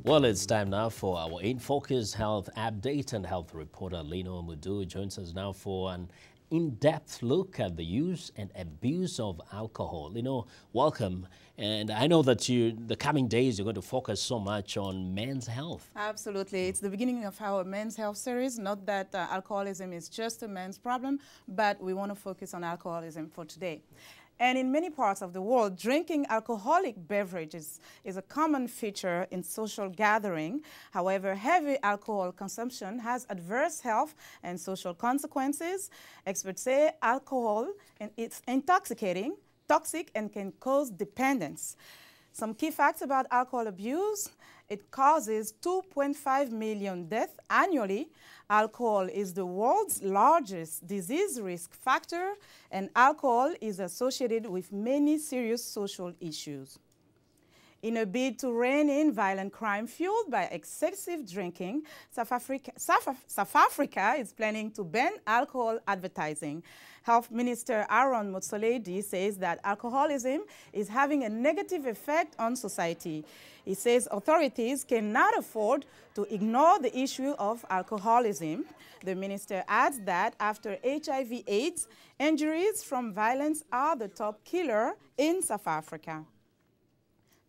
Well, it's time now for our In Focus Health Update, and health reporter Linord Moudou joins us now for an in-depth look at the use and abuse of alcohol. Welcome. And I know that the coming days, you're going to focus so much on men's health. Absolutely. It's the beginning of our men's health series. Not that alcoholism is just a men's problem, but we want to focus on alcoholism for today. And in many parts of the world, drinking alcoholic beverages is a common feature in social gathering. However, heavy alcohol consumption has adverse health and social consequences. Experts say alcohol it's intoxicating, toxic, and can cause dependence. Some key facts about alcohol abuse: it causes 2.5 million deaths annually. Alcohol is the world's largest disease risk factor, and alcohol is associated with many serious social issues. In a bid to rein in violent crime fueled by excessive drinking, South Africa is planning to ban alcohol advertising. Health Minister Aaron Motsoaledi says that alcoholism is having a negative effect on society. He says authorities cannot afford to ignore the issue of alcoholism. The minister adds that after HIV/AIDS, injuries from violence are the top killer in South Africa.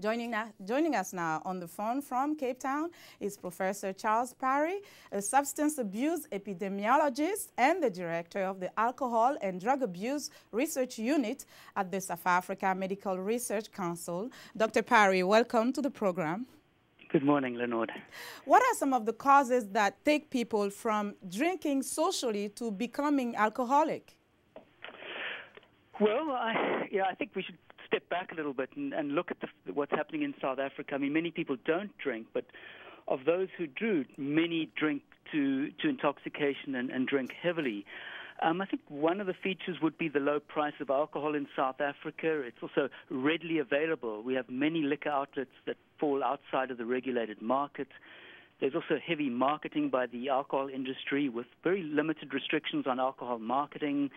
Joining us now on the phone from Cape Town is Professor Charles Parry, a substance abuse epidemiologist and the director of the Alcohol and Drug Abuse Research Unit at the South Africa Medical Research Council. Dr. Parry, welcome to the program. Good morning, Linord. What are some of the causes that take people from drinking socially to becoming alcoholic? Well, I think we should step back a little bit and look at what's happening in South Africa. I mean, many people don't drink, but of those who do, many drink to intoxication and drink heavily. I think one of the features would be the low price of alcohol in South Africa. It's also readily available. We have many liquor outlets that fall outside of the regulated market. There's also heavy marketing by the alcohol industry with very limited restrictions on alcohol marketing.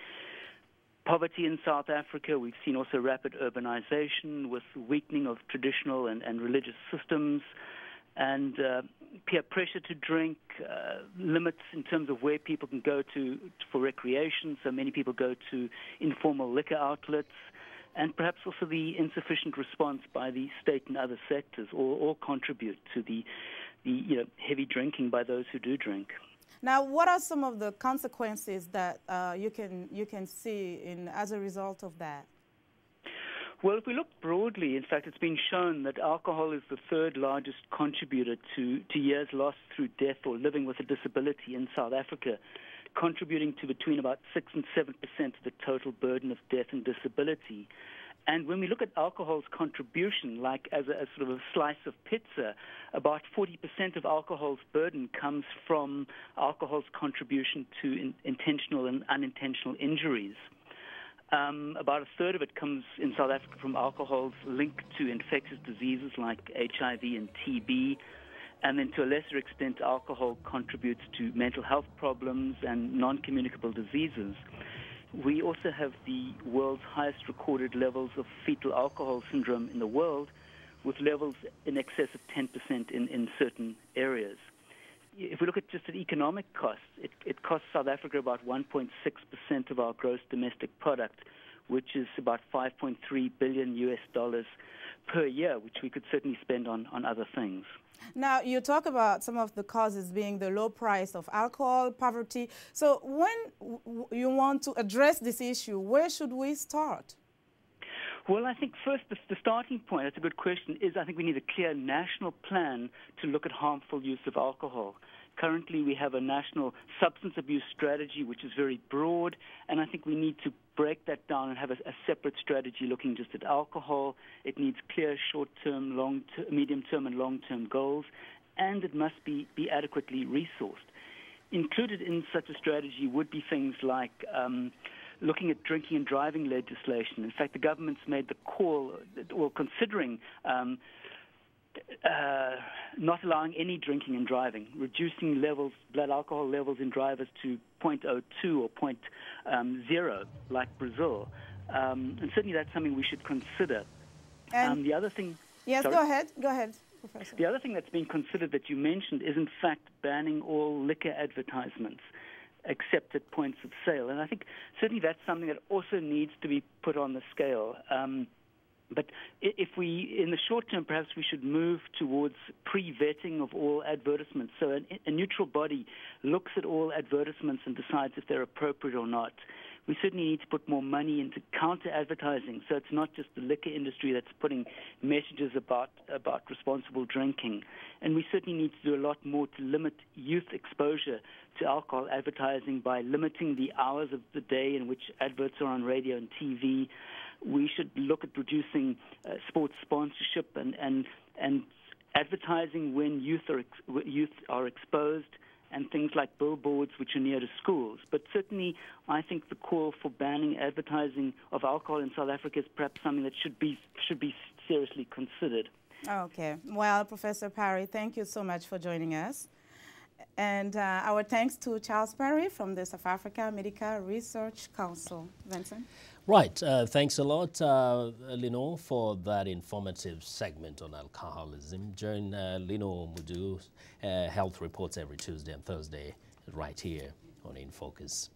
Poverty in South Africa, we've seen also rapid urbanization with weakening of traditional and religious systems, and peer pressure to drink, limits in terms of where people can go to for recreation. So many people go to informal liquor outlets, and perhaps also the insufficient response by the state and other sectors all contribute to the heavy drinking by those who do drink. Now, what are some of the consequences that you can see as a result of that? Well, if we look broadly, in fact, it's been shown that alcohol is the third largest contributor to years lost through death or living with a disability in South Africa, contributing to between about 6 and 7% of the total burden of death and disability. And when we look at alcohol's contribution, like as a sort of a slice of pizza, about 40% of alcohol's burden comes from alcohol's contribution to intentional and unintentional injuries. About a third of it comes in South Africa from alcohol's link to infectious diseases like HIV and TB. And then to a lesser extent, alcohol contributes to mental health problems and non-communicable diseases. We also have the world's highest recorded levels of fetal alcohol syndrome in the world, with levels in excess of 10% in certain areas. If we look at just at economic costs, it costs South Africa about 1.6% of our gross domestic product, which is about $5.3 billion per year, which we could certainly spend on other things. Now, you talk about some of the causes being the low price of alcohol, poverty. So when you want to address this issue, where should we start? Well, I think first the starting point, that's a good question, is I think we need a clear national plan to look at harmful use of alcohol. Currently, we have a national substance abuse strategy, which is very broad, and I think we need to break that down and have a separate strategy looking just at alcohol. It needs clear short-term, medium-term, and long-term goals, and it must be adequately resourced. Included in such a strategy would be things like looking at drinking and driving legislation. In fact, the government's made the call, or considering not allowing any drinking and driving, reducing blood alcohol levels in drivers to 0.02 or 0.0, like Brazil. And certainly that's something we should consider. And the other thing... Yes, sorry? Go ahead, Professor. The other thing that's been considered that you mentioned is, in fact, banning all liquor advertisements except at points of sale. And I think certainly that's something that also needs to be put on the scale. But if we, in the short term, perhaps we should move towards pre-vetting of all advertisements. So a neutral body looks at all advertisements and decides if they're appropriate or not. We certainly need to put more money into counter-advertising, so it's not just the liquor industry that's putting messages about responsible drinking. And we certainly need to do a lot more to limit youth exposure to alcohol advertising by limiting the hours of the day in which adverts are on radio and TV. We should look at reducing sports sponsorship and advertising when youth are exposed, and things like billboards which are near to schools. But certainly, I think the call for banning advertising of alcohol in South Africa is perhaps something that should be seriously considered. Okay. Well, Professor Parry, thank you so much for joining us. And our thanks to Charles Parry from the South Africa Medical Research Council. Vincent? Right. Thanks a lot, Linord, for that informative segment on alcoholism. Join Linord Moudou Health Reports every Tuesday and Thursday right here on In Focus.